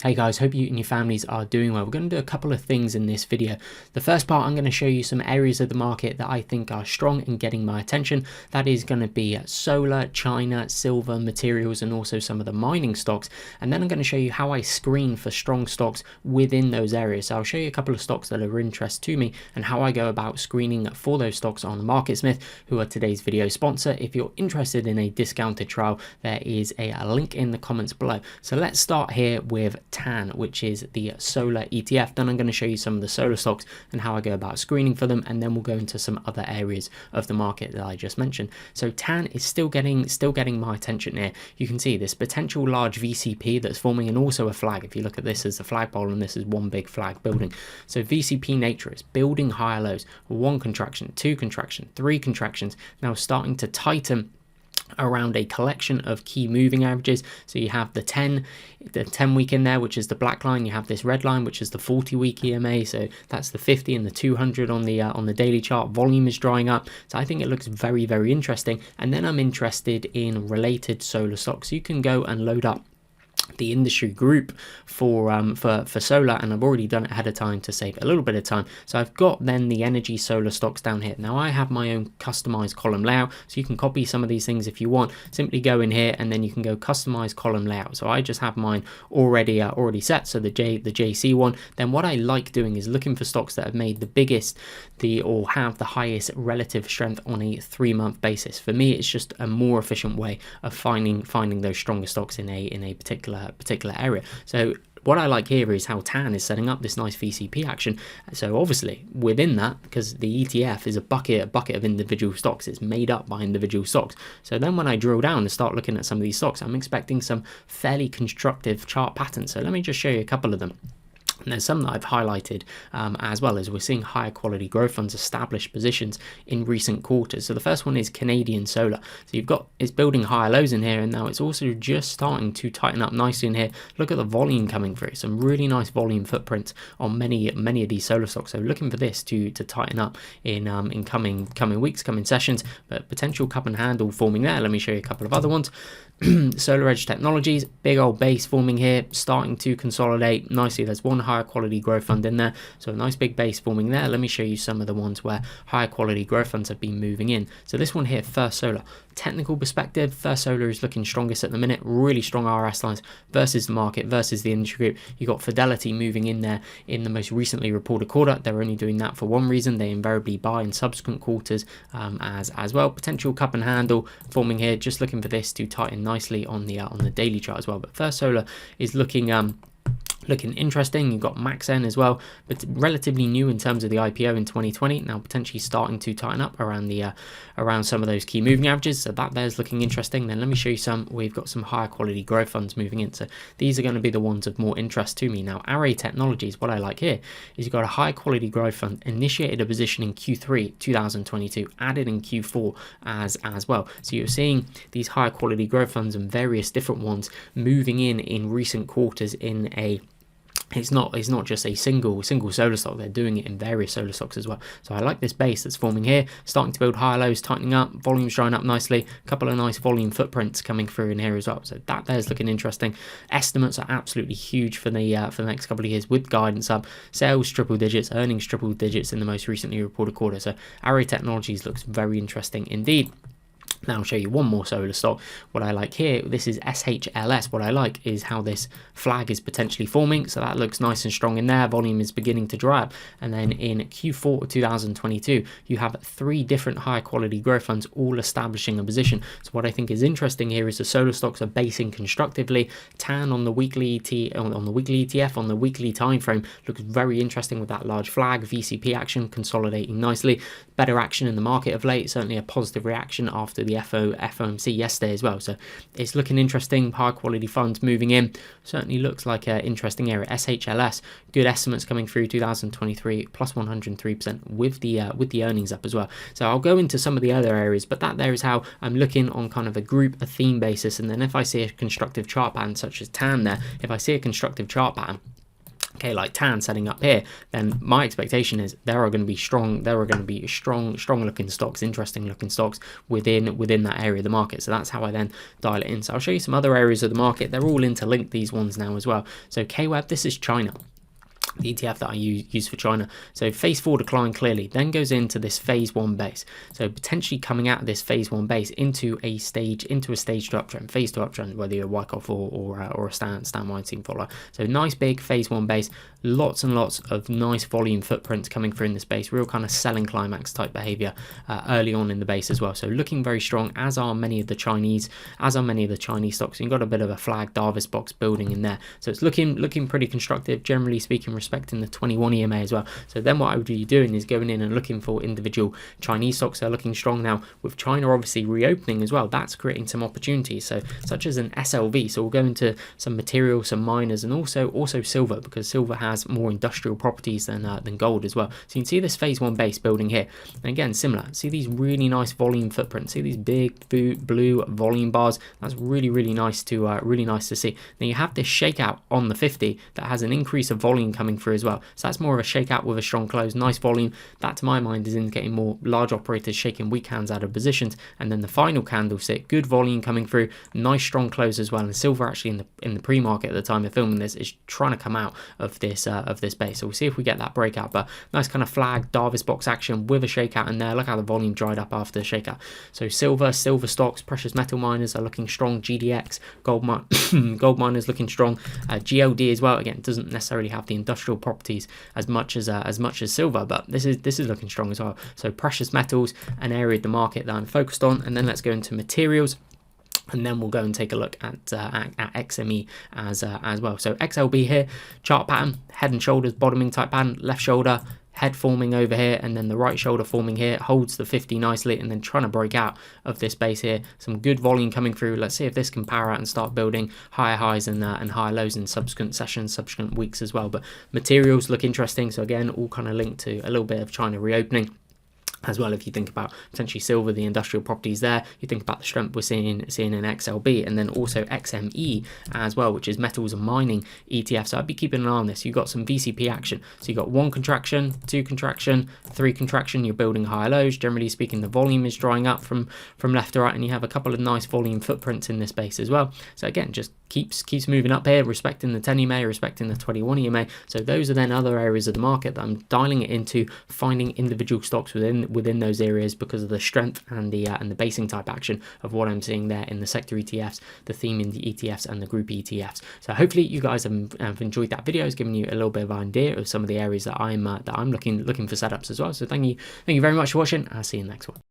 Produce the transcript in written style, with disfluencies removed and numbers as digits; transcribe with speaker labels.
Speaker 1: Hey guys, hope you and your families are doing well. We're going to do a couple of things in this video. The first part, I'm going to show you some areas of the market that I think are strong and getting my attention. That is going to be solar, China, silver, materials, and also some of the mining stocks. And then I'm going to show you how I screen for strong stocks within those areas. So I'll show you a couple of stocks that are of interest to me and how I go about screening for those stocks on MarketSmith, who are today's video sponsor. If you're interested in a discounted trial, there is a link in the comments below. So let's start here with TAN, which is the solar ETF. Then I'm going to show you some of the solar stocks and how I go about screening for them, and then we'll go into some other areas of the market that I just mentioned. So TAN is still getting my attention here. You can see this potential large VCP that's forming, and also a flag. If you look at this as the flagpole, and this is one big flag building. So VCP nature is building higher lows, one contraction, two contraction, three contractions, now starting to tighten around a collection of key moving averages. So you have the 10 week in there, which is the black line. You have this red line, which is the 40-week EMA. So that's the 50 and the 200 on the daily chart. Volume is drying up. So I think it looks very, very interesting. And then I'm interested in related solar stocks. You can go and load up the industry group for solar, and I've already done it ahead of time to save a little bit of time. So I've got then the energy solar stocks down here. Now I have my own customized column layout, so you can copy some of these things if you want. Simply go in here and then you can go customize column layout. So I just have mine already set, so the JC one. Then what I like doing is looking for stocks that have made the biggest or have the highest relative strength on a 3-month basis. For me, it's just a more efficient way of finding those stronger stocks in a particular area. So what I like here is how TAN is setting up this nice VCP action. So obviously within that, because the ETF is a bucket of individual stocks, it's made up by individual stocks. So then when I drill down and start looking at some of these stocks, I'm expecting some fairly constructive chart patterns. So let me just show you a couple of them. And there's some that I've highlighted as well, as we're seeing higher quality growth funds establish positions in recent quarters. So the first one is Canadian Solar. So it's building higher lows in here, and now it's also just starting to tighten up nicely in here. Look at the volume coming through. Some really nice volume footprints on many of these solar stocks. So looking for this to tighten up in coming weeks, coming sessions, but potential cup and handle forming there. Let me show you a couple of other ones. Solar Edge Technologies, big old base forming here, starting to consolidate nicely. There's one higher quality growth fund in there, so a nice big base forming there. Let me show you some of the ones where higher quality growth funds have been moving in. So this one here, First Solar. Technical perspective, First Solar is looking strongest at the minute. Really strong RS lines versus the market, versus the industry group. You got Fidelity moving in there in the most recently reported quarter. They're only doing that for one reason: they invariably buy in subsequent quarters as well. Potential cup and handle forming here. Just looking for this to tighten nicely on the daily chart as well. But First Solar is looking interesting. You've got Maxen as well, but relatively new in terms of the IPO in 2020. Now potentially starting to tighten up around some of those key moving averages. So that there's looking interesting. Then let me show you some. We've got some higher quality growth funds moving in. So these are going to be the ones of more interest to me. Now Array Technologies, what I like here is you've got a high quality growth fund, initiated a position in Q3 2022, added in Q4 as well. So you're seeing these high quality growth funds and various different ones moving in recent quarters in a It's not just a single solar stock. They're doing it in various solar stocks as well. So I like this base that's forming here, starting to build higher lows, tightening up, volume's drying up nicely. A couple of nice volume footprints coming through in here as well. So that there's looking interesting. Estimates are absolutely huge for the next couple of years, with guidance up, sales triple digits, earnings triple digits in the most recently reported quarter. So Array Technologies looks very interesting indeed. Now I'll show you one more solar stock. What I like here, this is SHLS. What I like is how this flag is potentially forming. So that looks nice and strong in there. Volume is beginning to dry up. And then in Q4 2022, you have 3 different high quality growth funds all establishing a position. So what I think is interesting here is the solar stocks are basing constructively. TAN on the weekly ETF, on the weekly time frame, looks very interesting with that large flag. VCP action consolidating nicely. Better action in the market of late. Certainly a positive reaction after the FOMC yesterday as well. So it's looking interesting. High quality funds moving in. Certainly looks like an interesting area. SHLS, good estimates coming through 2023, plus 103% with the earnings up as well. So I'll go into some of the other areas, but that there is how I'm looking on kind of a theme basis. And then if I see a constructive chart pattern such as TAN there, if I see a constructive chart pattern, okay, like tan setting up here, then my expectation is there are going to be strong looking stocks, interesting looking stocks within that area of the market. So that's how I then dial it in. So I'll show you some other areas of the market. They're all interlinked, these ones now as well. So KWEB, this is China, the ETF that I use for China. So phase 4 decline clearly, then goes into this phase 1 base. So potentially coming out of this phase 1 base into a stage 2 uptrend, phase 2 uptrend, whether you're a Wyckoff or a Stan Weinstein follower. So nice big phase 1 base, lots and lots of nice volume footprints coming through in the space, real kind of selling climax type behavior early on in the base as well. So looking very strong, as are many of the Chinese stocks. You've got a bit of a flag Davis box building in there. So it's looking pretty constructive, generally speaking, respecting the 21 EMA as well. So then what I would be doing is going in and looking for individual Chinese stocks that are looking strong. Now with China obviously reopening as well, that's creating some opportunities, so such as an SLV. So we'll go into some materials, some miners, and also silver, because silver has more industrial properties than gold as well. So you can see this phase 1 base building here, and again similar, see these really nice volume footprints, see these big blue volume bars. That's really nice to see. Then you have this shakeout on the 50 that has an increase of volume coming through as well. So that's more of a shakeout with a strong close, nice volume. That to my mind is indicating more large operators shaking weak hands out of positions. And then the final candlestick, good volume coming through, nice strong close as well. And silver actually in the pre-market at the time of filming this is trying to come out of this base. So we'll see if we get that breakout. But nice kind of flag Davis box action with a shakeout in there. Look how the volume dried up after the shakeout. So silver stocks, precious metal miners are looking strong. GDX, gold miners looking strong. GLD as well. Again, doesn't necessarily have the industrial properties as much as silver, but this is looking strong as well. So precious metals, an area of the market that I'm focused on. And then let's go into materials, and then we'll go and take a look at XME as well. So XLB here, chart pattern, head and shoulders bottoming type pattern, left shoulder head forming over here, and then the right shoulder forming here, holds the 50 nicely, and then trying to break out of this base here. Some good volume coming through. Let's see if this can power out and start building higher highs and higher lows in subsequent sessions, subsequent weeks as well. But materials look interesting. So again, all kind of linked to a little bit of China reopening as well. If you think about potentially silver, the industrial properties there, you think about the strength we're seeing in XLB, and then also XME as well, which is metals and mining ETF. So I'd be keeping an eye on this. You've got some VCP action. So you've got 1 contraction, 2 contraction, 3 contraction. You're building higher lows. Generally speaking, the volume is drying up from left to right, and you have a couple of nice volume footprints in this space as well. So again, just keeps moving up here, respecting the 10 EMA, respecting the 21 EMA. So those are then other areas of the market that I'm dialing it into, finding individual stocks within those areas because of the strength and the basing type action of what I'm seeing there in the sector ETFs, the theme in the ETFs, and the group ETFs. So hopefully you guys have enjoyed that video. It's given you a little bit of an idea of some of the areas that I'm looking for setups as well. So thank you very much for watching. I'll see you in the next one.